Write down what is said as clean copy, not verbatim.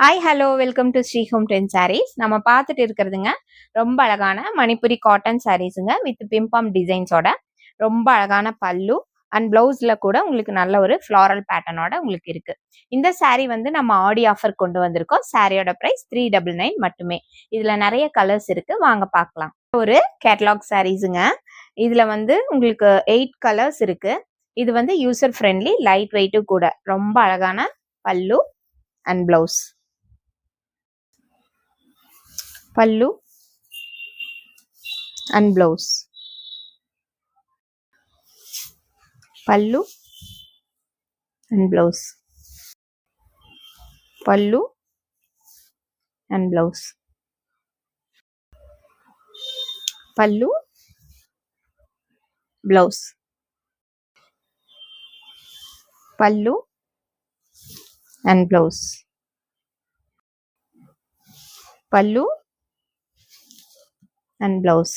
Hi hello welcome to Sri Home Trend Sarees. நம்ம பார்த்துட்டு இருக்கிறதுங்க ரொம்ப அழகான மணிப்புரி காட்டன் சாரீஸுங்க வித் பிம்பாம் டிசைன்ஸோட. ரொம்ப அழகான பல்லு அண்ட் பிளவுஸ்ல கூட உங்களுக்கு நல்ல ஒரு ஃப்ளாரல் பேட்டர்னோட உங்களுக்கு இருக்கு. இந்த சாரீ வந்து நம்ம ஆடி ஆஃபர் கொண்டு வந்திருக்கோம். சாரியோட பிரைஸ் 399 மட்டுமே. இதுல நிறைய கலர்ஸ் இருக்கு, வாங்க பார்க்கலாம். ஒரு கேட்டலாக் சாரீஸுங்க. இதுல வந்து உங்களுக்கு 8 கலர்ஸ் இருக்கு. இது வந்து யூசர் ஃப்ரெண்ட்லி, லைட் வெயிட்டும் கூட. ரொம்ப அழகான பல்லு and blouse. pallu and blouse, pallu and blouse, pallu and blouse, pallu, blouse, pallu and blouse, pallu and blouse.